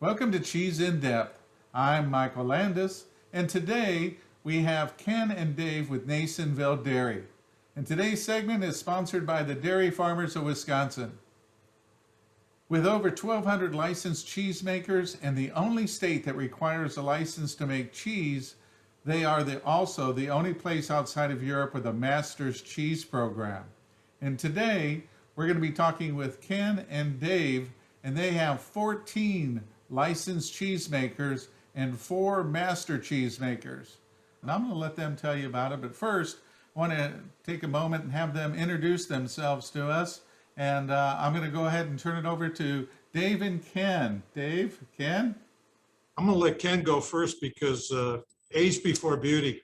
Welcome to Cheese in Depth. I'm Michael Landis, and today we have Ken and Dave with Nasonville Dairy. And today's segment is sponsored by the Dairy Farmers of Wisconsin. With over 1,200 licensed cheesemakers and the only state that requires a license to make cheese, they are also the only place outside of Europe with a master's cheese program. And today we're going to be talking with Ken and Dave, and they have 14 licensed cheesemakers and 4 master cheesemakers. And I'm going to let them tell you about it, but first I want to take a moment and have them introduce themselves to us. And I'm going to go ahead and turn it over to Dave and Ken. Dave, Ken? I'm going to let Ken go first because age before beauty.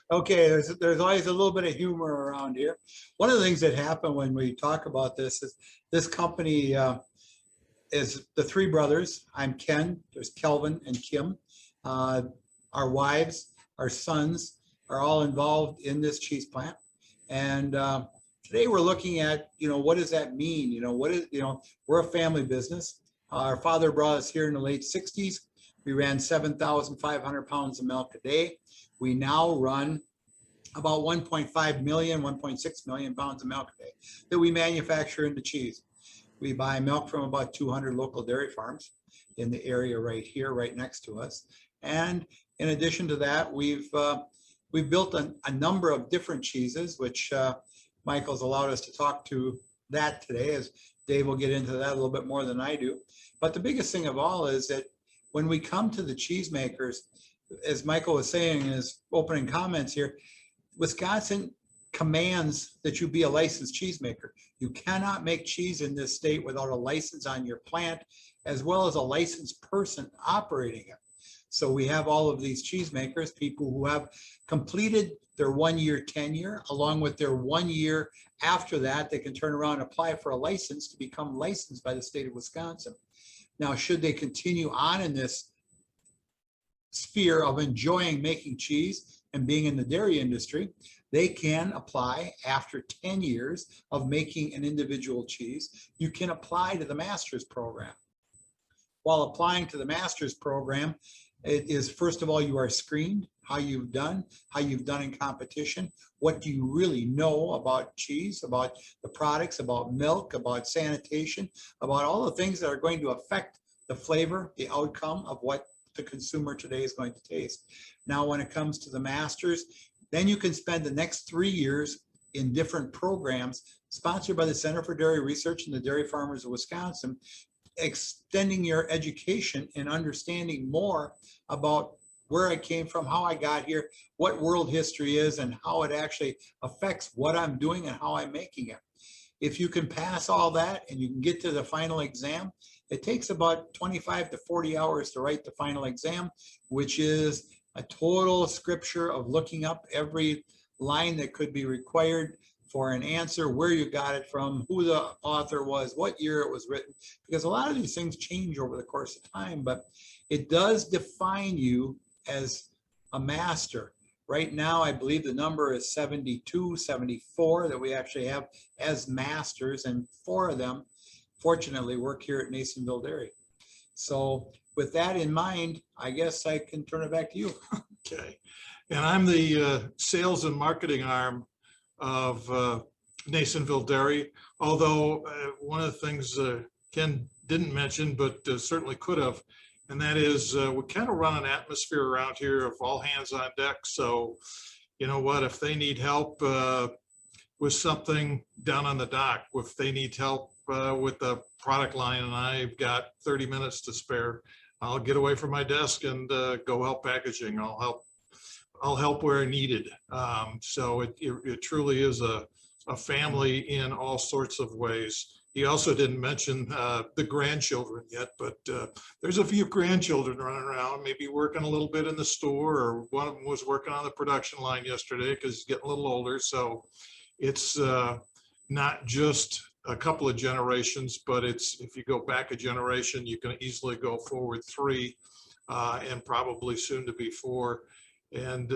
Okay, there's always a little bit of humor around here. One of the things that happened when we talk about this is this company is the 3 brothers. I'm Ken, there's Kelvin and Kim. Our wives, our sons are all involved in this cheese plant. And today we're looking at, what does that mean? We're a family business. Our father brought us here in the late 60s. We ran 7,500 pounds of milk a day. We now run about 1.5 million, 1.6 million pounds of milk a day that we manufacture into cheese. We buy milk from about 200 local dairy farms in the area right here, right next to us. And in addition to that, we've built a number of different cheeses, which Michael's allowed us to talk to that today, as Dave will get into that a little bit more than I do. But the biggest thing of all is that when we come to the cheesemakers, as Michael was saying in his opening comments here, Wisconsin commands that you be a licensed cheesemaker. You cannot make cheese in this state without a license on your plant, as well as a licensed person operating it. So we have all of these cheesemakers, people who have completed their 1-year tenure, along with their 1 year after that, they can turn around and apply for a license to become licensed by the state of Wisconsin. Now, should they continue on in this sphere of enjoying making cheese and being in the dairy industry, they can apply after 10 years of making an individual cheese. You can apply to the master's program. While applying to the master's program, it is, first of all, you are screened, how you've done in competition, what do you really know about cheese, about the products, about milk, about sanitation, about all the things that are going to affect the flavor, the outcome of what the consumer today is going to taste. Now, when it comes to the masters, then you can spend the next 3 years in different programs sponsored by the Center for Dairy Research and the Dairy Farmers of Wisconsin, extending your education and understanding more about where I came from, how I got here, what world history is, and how it actually affects what I'm doing and how I'm making it. If you can pass all that and you can get to the final exam, it takes about 25 to 40 hours to write the final exam, which is a total scripture of looking up every line that could be required for an answer, where you got it from, who the author was, what year it was written, because a lot of these things change over the course of time, but it does define you as a master. Right now, I believe the number is 72, 74 that we actually have as masters, and 4 of them, fortunately, work here at Nasonville Dairy. So with that in mind, I guess I can turn it back to you. Okay. And I'm the sales and marketing arm of Nasonville Dairy. Although one of the things Ken didn't mention, but certainly could have, and that is we kind of run an atmosphere around here of all hands on deck. So, you know what, if they need help with something down on the dock, if they need help with the product line and I've got 30 minutes to spare, I'll get away from my desk and go help packaging. I'll help where needed. So it truly is a family in all sorts of ways. He also didn't mention the grandchildren yet, but there's a few grandchildren running around, maybe working a little bit in the store, or one of them was working on the production line yesterday because he's getting a little older. So it's not just a couple of generations, but it's, if you go back a generation, you can easily go forward 3 and probably soon to be 4. And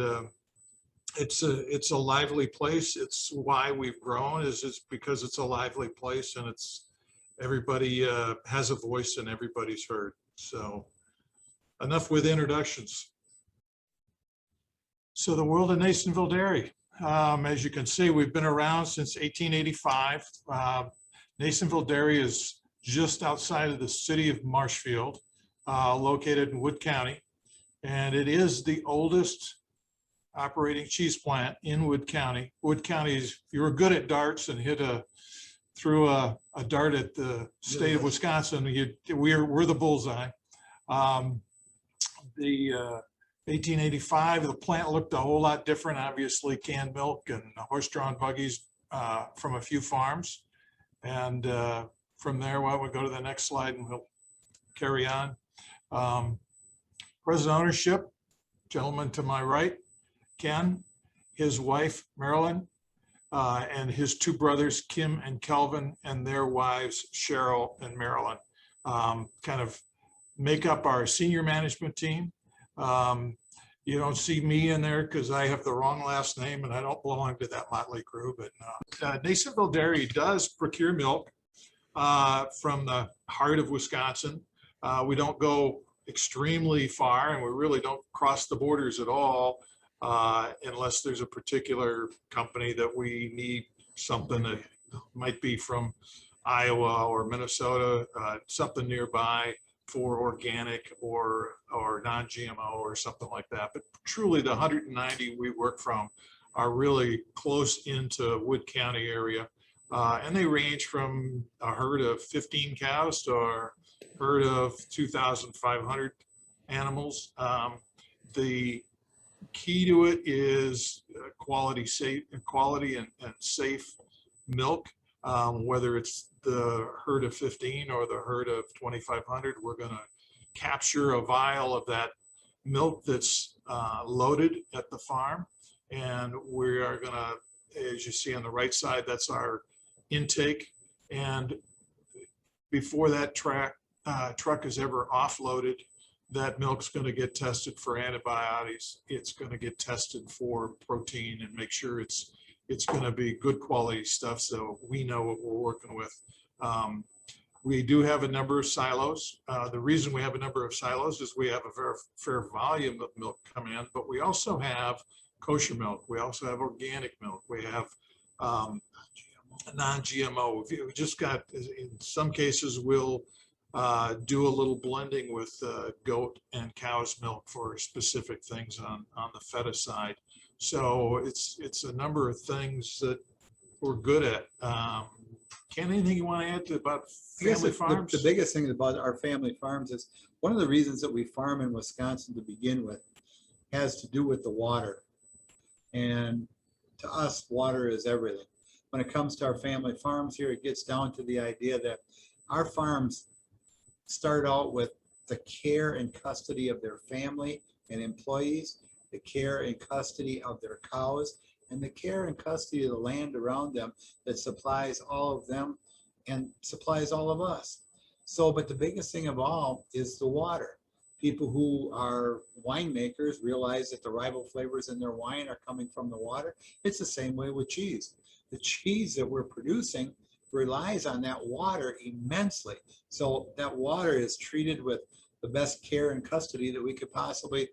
it's a lively place. It's why we've grown, is because it's a lively place, and everybody has a voice and everybody's heard. So enough with introductions. So the world of Nasonville Dairy. As you can see, we've been around since 1885. Nasonville Dairy is just outside of the city of Marshfield, located in Wood County. And it is the oldest operating cheese plant in Wood County. Wood County is, if you were good at darts and threw a dart at the state of Wisconsin, we're the bullseye. The 1885, the plant looked a whole lot different, obviously canned milk and horse-drawn buggies from a few farms. And from there, well, we'll go to the next slide and we'll carry on. Present ownership, gentleman to my right, Ken, his wife, Marilyn, and his two brothers, Kim and Kelvin, and their wives, Cheryl and Marilyn, kind of make up our senior management team. You don't see me in there because I have the wrong last name and I don't belong to that motley crew, but Nasonville Dairy does procure milk from the heart of Wisconsin. We don't go extremely far and we really don't cross the borders at all unless there's a particular company that we need something that might be from Iowa or Minnesota, something nearby for organic or non-GMO or something like that. But truly the 190 we work from are really close into Wood County area. And they range from a herd of 15 cows to a herd of 2,500 animals. The key to it is quality and safe milk. Whether it's the herd of 15 or the herd of 2,500, we're going to capture a vial of that milk that's loaded at the farm. And we are going to, as you see on the right side, that's our intake. And before that truck is ever offloaded, that milk's going to get tested for antibiotics. It's going to get tested for protein and make sure it's going to be good quality stuff, so we know what we're working with. We do have a number of silos. The reason we have a number of silos is we have a very fair volume of milk coming in, but we also have kosher milk. We also have organic milk. We have non-GMO. We just got, in some cases, we'll do a little blending with goat and cow's milk for specific things on the Feta side. So it's a number of things that we're good at. Ken, anything you want to add about family farms? The biggest thing about our family farms is one of the reasons that we farm in Wisconsin to begin with has to do with the water. And to us, water is everything. When it comes to our family farms here, it gets down to the idea that our farms start out with the care and custody of their family and employees, the care and custody of their cows, and the care and custody of the land around them that supplies all of them and supplies all of us. So, but the biggest thing of all is the water. People who are winemakers realize that the rival flavors in their wine are coming from the water. It's the same way with cheese. The cheese that we're producing relies on that water immensely. So that water is treated with the best care and custody that we could possibly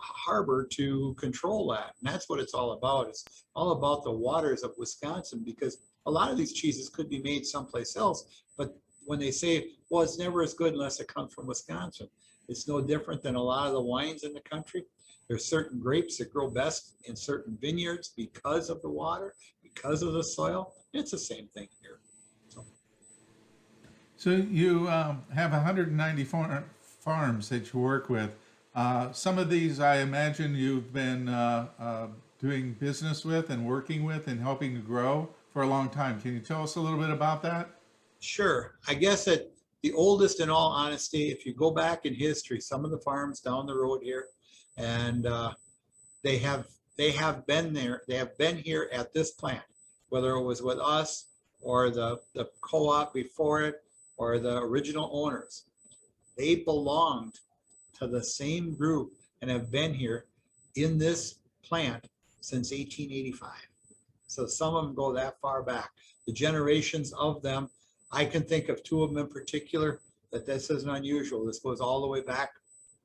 harbor to control that. And that's what it's all about. It's all about the waters of Wisconsin, because a lot of these cheeses could be made someplace else. But when they say, well, it's never as good unless it comes from Wisconsin, it's no different than a lot of the wines in the country. There's certain grapes that grow best in certain vineyards because of the water, because of the soil. It's the same thing here. So you have 190 farms that you work with. Some of these, I imagine, you've been doing business with and working with and helping to grow for a long time. Can you tell us a little bit about that? Sure. I guess that the oldest, in all honesty, if you go back in history, some of the farms down the road here, and they have been there. They have been here at this plant, whether it was with us or the co-op before it or the original owners. They belonged to the same group and have been here in this plant since 1885. So some of them go that far back. The generations of them I can think of two of them in particular that this isn't unusual. This goes all the way back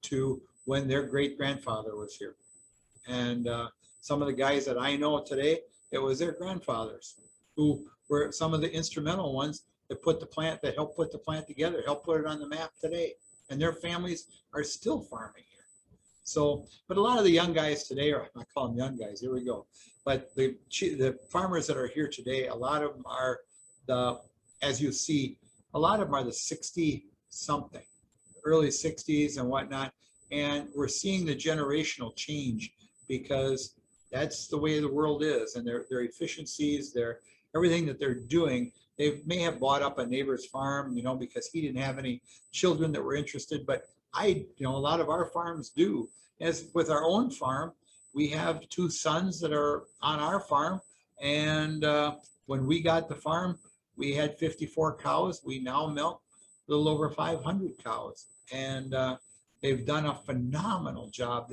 to when their great grandfather was here. And some of the guys that I know today, it was their grandfathers who were some of the instrumental ones that put the plant, that helped put the plant together, helped put it on the map today. And their families are still farming here. So, but a lot of the young guys today, or I call them young guys, here we go. But the farmers that are here today, a lot of them are as you see, a lot of them are the 60 something, early 60s and whatnot. And we're seeing the generational change because that's the way the world is, and their efficiencies, their everything that they're doing. They may have bought up a neighbor's farm, because he didn't have any children that were interested, but a lot of our farms do. As with our own farm, we have two sons that are on our farm, and when we got the farm, we had 54 cows. We now milk a little over 500 cows, and they've done a phenomenal job.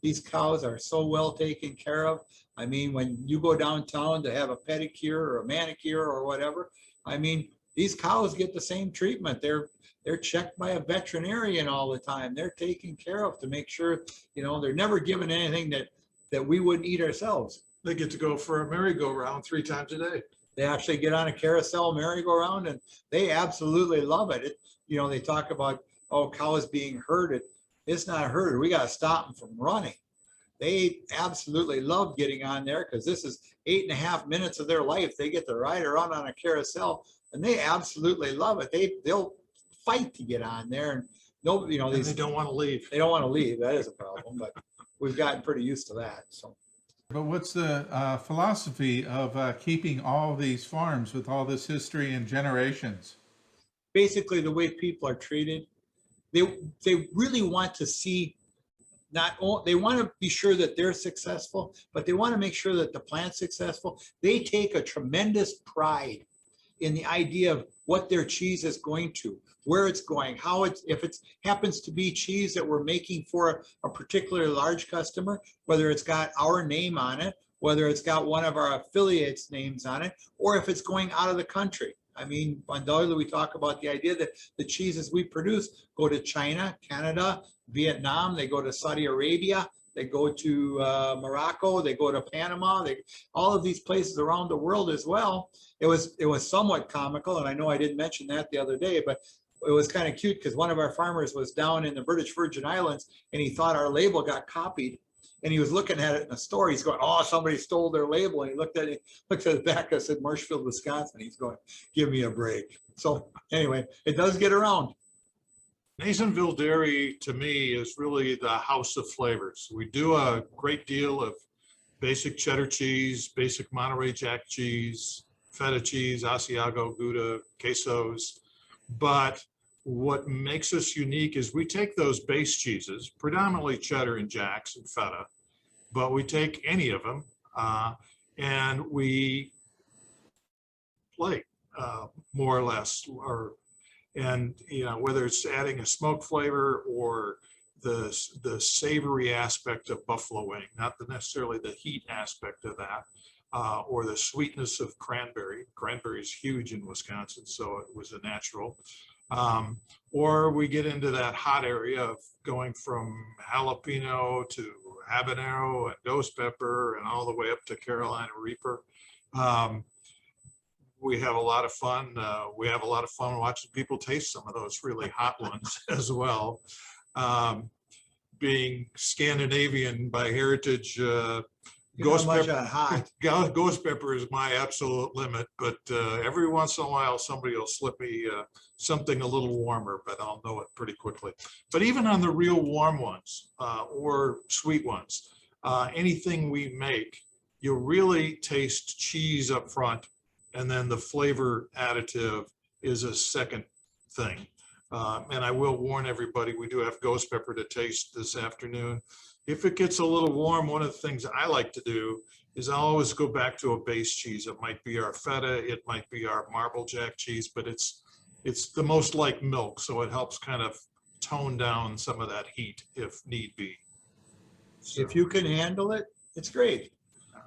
These cows are so well taken care of. I mean, when you go downtown to have a pedicure or a manicure or whatever, I mean, these cows get the same treatment. They're checked by a veterinarian all the time. They're taken care of to make sure, they're never given anything that we wouldn't eat ourselves. They get to go for a merry-go-round 3 times a day. They actually get on a carousel merry-go-round, and they absolutely love it. They talk about, cows being herded. It's not herded. We got to stop them from running. They absolutely love getting on there because this is 8.5 minutes of their life. They get to ride around on a carousel, and they absolutely love it. They'll fight to get on there, and nobody, They don't want to leave. They don't want to leave. That is a problem, but we've gotten pretty used to that. So. But what's the philosophy of keeping all these farms with all this history and generations? Basically, the way people are treated, they really want to see, they want to be sure that they're successful, but they want to make sure that the plant's successful. They take a tremendous pride in the idea of what their cheese is going to, where it's going, if it happens to be cheese that we're making for a particular large customer, whether it's got our name on it, whether it's got one of our affiliates' names on it, or if it's going out of the country. I mean, undoubtedly, we talk about the idea that the cheeses we produce go to China, Canada, Vietnam, they go to Saudi Arabia, they go to Morocco, they go to Panama, all of these places around the world as well. It was somewhat comical, and I know I didn't mention that the other day, but it was kind of cute because one of our farmers was down in the British Virgin Islands, and he thought our label got copied, and he was looking at it in a store. He's going, "Oh, somebody stole their label," and he looked at the back. I said, "Marshfield, Wisconsin." He's going, "Give me a break." So anyway, it does get around. Nasonville Dairy, to me, is really the house of flavors. We do a great deal of basic cheddar cheese, basic Monterey Jack cheese, feta cheese, Asiago, Gouda, quesos. But what makes us unique is we take those base cheeses, predominantly cheddar and jacks and feta, but we take any of them and we play more or less, whether it's adding a smoke flavor or the savory aspect of buffalo wing, not necessarily the heat aspect of that, or the sweetness of cranberry. Cranberry is huge in Wisconsin, so it was a natural. Or we get into that hot area of going from jalapeno to habanero and ghost pepper and all the way up to Carolina Reaper. We have a lot of fun. We have a lot of fun watching people taste some of those really hot ones as well. Being Scandinavian by heritage, ghost pepper is my absolute limit, but every once in a while somebody will slip me something a little warmer, but I'll know it pretty quickly. But even on the real warm ones or sweet ones, anything we make, you'll really taste cheese up front, and then the flavor additive is a second thing. And I will warn everybody, we do have ghost pepper to taste this afternoon. If it gets a little warm, one of the things I like to do is I always go back to a base cheese. It might be our feta, it might be our marble jack cheese, but it's the most like milk, so it helps kind of tone down some of that heat if need be. So. If you can handle it, it's great.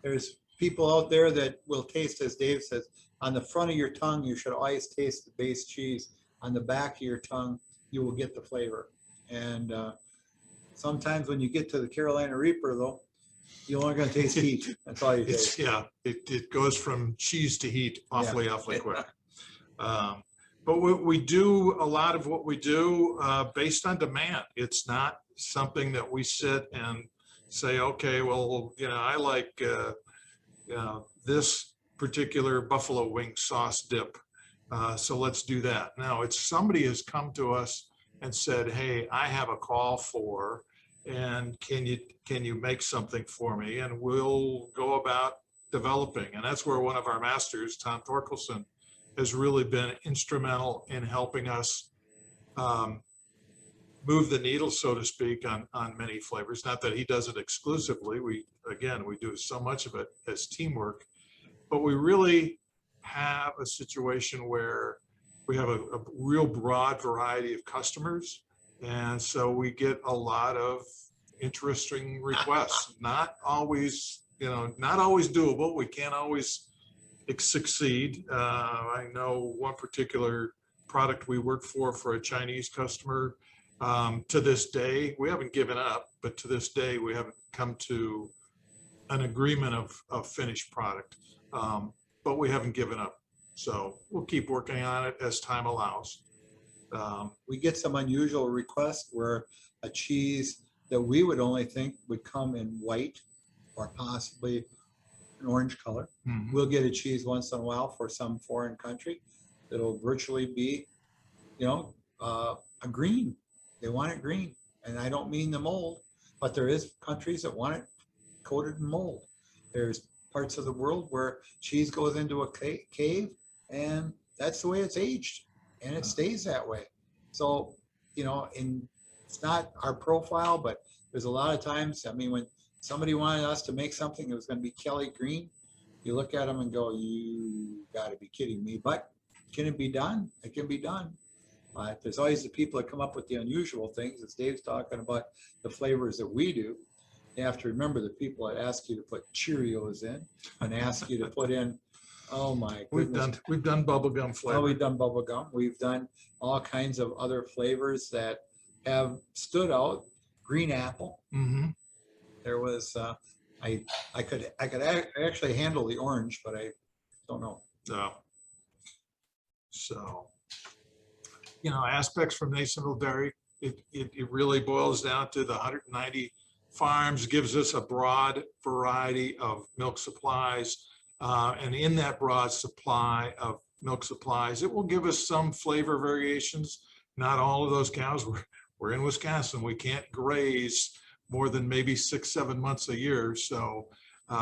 There's people out there that will taste, as Dave says, On the front of your tongue, you should always taste the base cheese. On the back of your tongue, you will get the flavor. And sometimes when you get to the Carolina Reaper, though, you're only going to taste heat. That's all you taste. It goes from cheese to heat awfully quick. But we do a lot of what we do based on demand. It's not something that we sit and say, okay, well, I like this particular buffalo wing sauce dip, so let's do that. Now, it's somebody has come to us and said, hey, I have a call for, and can you make something for me? And we'll go about developing. And that's where one of our masters, Tom Torkelson, has really been instrumental in helping us move the needle, so to speak, on many flavors. Not that he does it exclusively. We do so much of it as teamwork, but we really have a situation where we have a real broad variety of customers. And so we get a lot of interesting requests, not always doable. We can't always succeed. I know one particular product we work for a Chinese customer. To this day, we haven't given up, but to this day, we haven't come to an agreement of finished product. But we haven't given up. So we'll keep working on it as time allows. We get some unusual requests where a cheese that we would only think would come in white or possibly an orange color. Mhm. We'll get a cheese once in a while for some foreign country that'll virtually be, a green. They want it green. And I don't mean the mold, but there is countries that want it coated in mold. There's parts of the world where cheese goes into a cave and that's the way it's aged and it stays that way. So, it's not our profile, but there's a lot of times, when somebody wanted us to make something that was going to be Kelly green, you look at them and go, you got to be kidding me. But can it be done? It can be done. There's always the people that come up with the unusual things, as Dave's talking about the flavors that we do. You have to remember the people that ask you to put Cheerios in and ask you to put in, oh my goodness. We've done bubblegum flavor. We've done bubble gum. We've done all kinds of other flavors that have stood out. Green apple. Mm-hmm. There was I could actually handle the orange, but I don't know. No. So, aspects from Nasonville Dairy, it really boils down to the 190 farms, gives us a broad variety of milk supplies. And in that broad supply of milk supplies, it will give us some flavor variations. Not all of those cows, we're in Wisconsin. We can't graze more than maybe 6-7 months a year. So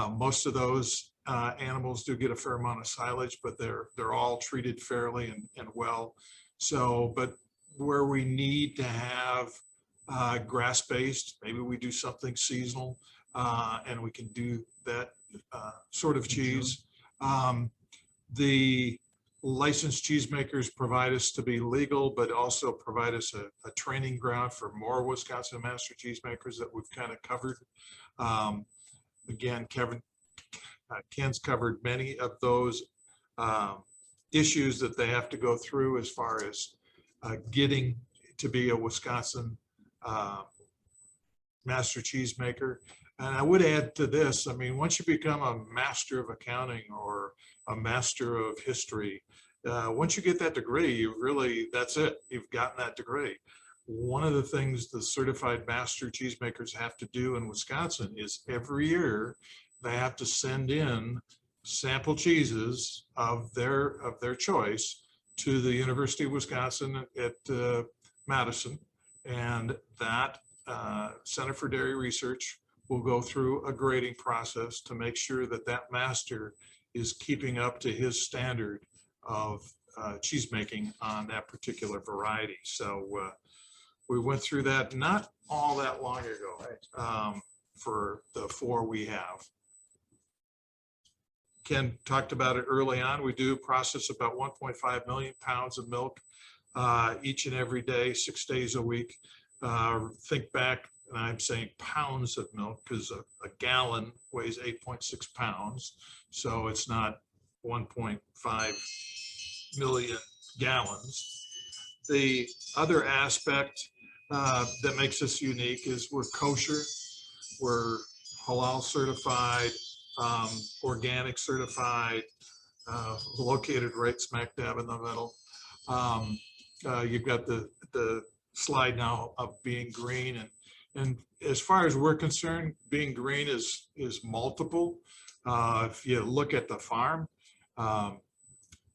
most of those animals do get a fair amount of silage, but they're all treated fairly and well. So, but where we need to have grass-based, maybe we do something seasonal, and we can do that sort of cheese. The licensed cheesemakers provide us to be legal, but also provide us a training ground for more Wisconsin Master Cheesemakers that we've kind of covered. Again, Ken's covered many of those issues that they have to go through as far as getting to be a Wisconsin Master Cheesemaker. And I would add to this, once you become a master of accounting or a master of history, once you get that degree, that's it. You've gotten that degree. One of the things the certified master cheesemakers have to do in Wisconsin is every year they have to send in sample cheeses of their choice to the University of Wisconsin at Madison, and that Center for Dairy Research will go through a grading process to make sure that that master is keeping up to his standard of cheese making on that particular variety. So we went through that not all that long ago for the 4 we have. Ken talked about it early on. We do process about 1.5 million pounds of milk each and every day, 6 days a week. Think back, and I'm saying pounds of milk because a gallon weighs 8.6 pounds. So it's not 1.5 million gallons. The other aspect that makes us unique is we're kosher, we're halal certified, organic certified, located right smack dab in the middle. You've got the slide now of being green, and as far as we're concerned, being green is multiple. If you look at the farm,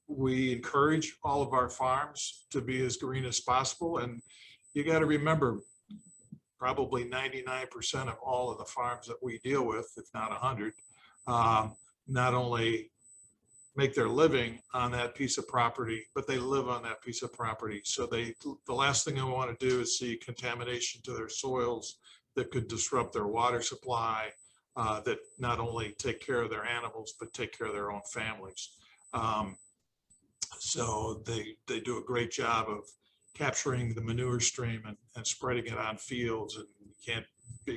we encourage all of our farms to be as green as possible, and you got to remember, probably 99% of all of the farms that we deal with, if not 100, not only make their living on that piece of property, but they live on that piece of property. So the last thing they want to do is see contamination to their soils that could disrupt their water supply, that not only take care of their animals, but take care of their own families. So they do a great job of capturing the manure stream and spreading it on fields, and you can't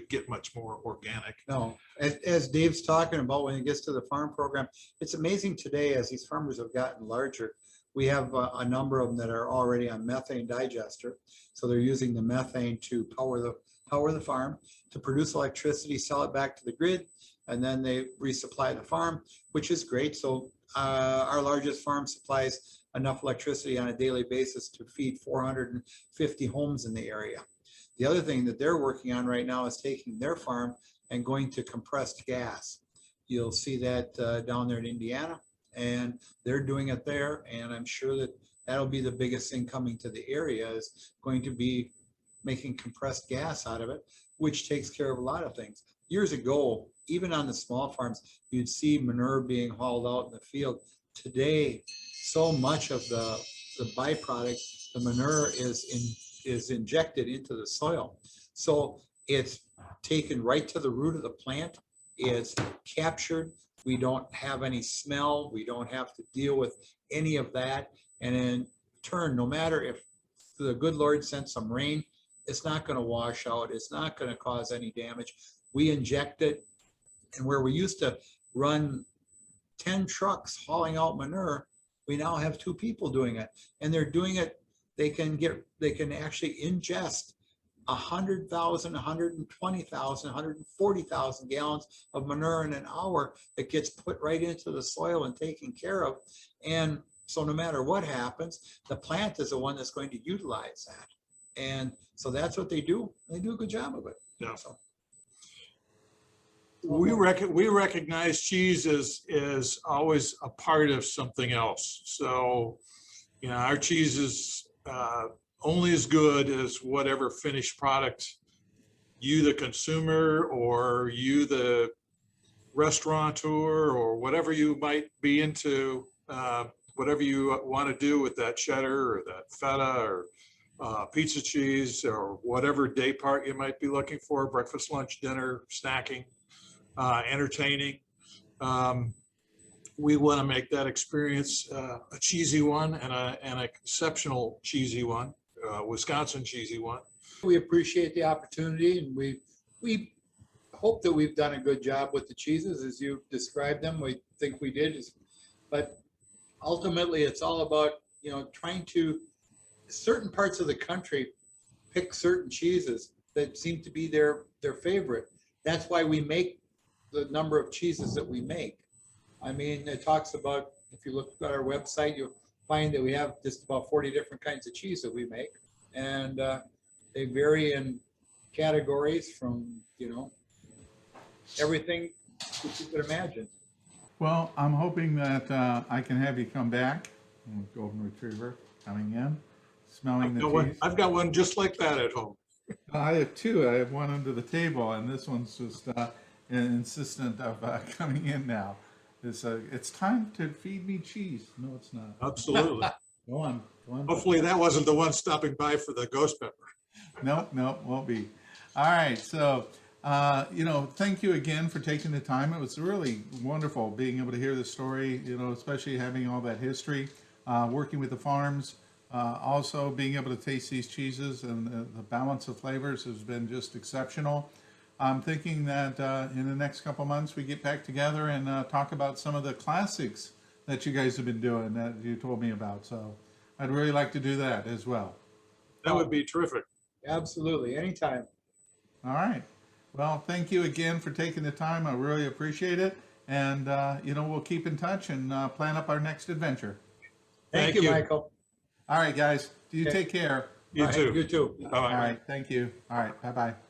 get much more organic. No, as Dave's talking about when he gets to the farm program, it's amazing today as these farmers have gotten larger. We have a number of them that are already on methane digester. So they're using the methane to power the farm, to produce electricity, sell it back to the grid, and then they resupply the farm, which is great. So our largest farm supplies enough electricity on a daily basis to feed 450 homes in the area. The other thing that they're working on right now is taking their farm and going to compressed gas. You'll see that down there in Indiana, and they're doing it there. And I'm sure that that'll be the biggest thing coming to the area, is going to be making compressed gas out of it, which takes care of a lot of things. Years ago, even on the small farms, you'd see manure being hauled out in the field. Today, so much of the byproduct, the manure is injected into the soil. So it's taken right to the root of the plant. It's captured. We don't have any smell. We don't have to deal with any of that. And in turn, no matter if the good Lord sent some rain, it's not going to wash out. It's not going to cause any damage. We inject it. And where we used to run 10 trucks hauling out manure, we now have 2 people doing it. And they're doing it, they can actually ingest 100,000, 120,000, 140,000 gallons of manure in an hour that gets put right into the soil and taken care of. And so no matter what happens, the plant is the one that's going to utilize that. And so that's what they do. They do a good job of it. Yeah. So. We recognize cheese as always a part of something else. So, you know, our cheese is only as good as whatever finished product you, the consumer, or you, the restaurateur, or whatever you might be into, whatever you want to do with that cheddar or that feta or pizza cheese, or whatever day part you might be looking for, breakfast, lunch, dinner, snacking, entertaining. We want to make that experience a cheesy one and an exceptional cheesy one, Wisconsin cheesy one. We appreciate the opportunity, and we hope that we've done a good job with the cheeses as you described them. We think we did, but ultimately it's all about, you know, trying to, certain parts of the country pick certain cheeses that seem to be their favorite. That's why we make the number of cheeses that we make. I mean, it talks about, if you look at our website, you'll find that we have just about 40 different kinds of cheese that we make. And they vary in categories from, you know, everything that you could imagine. Well, I'm hoping that I can have you come back. Golden Retriever coming in, smelling the cheese. I've got one just like that at home. I have 2. I have one under the table, and this one's just insistent of coming in now. It's time to feed me cheese. No, it's not. Absolutely. Go on. Hopefully that wasn't the one stopping by for the ghost pepper. Nope, won't be. All right, so, you know, thank you again for taking the time. It was really wonderful being able to hear the story, you know, especially having all that history, working with the farms, also being able to taste these cheeses, and the balance of flavors has been just exceptional. I'm thinking that in the next couple months we get back together and talk about some of the classics that you guys have been doing that you told me about. So I'd really like to do that as well. That would be terrific. Absolutely, anytime. All right. Well, thank you again for taking the time. I really appreciate it. And, we'll keep in touch and plan up our next adventure. Thank Thank you, you. Michael. All right, guys. You Okay. take care. You All right, too. You too. All Bye-bye. right. Thank you. All right. Bye-bye.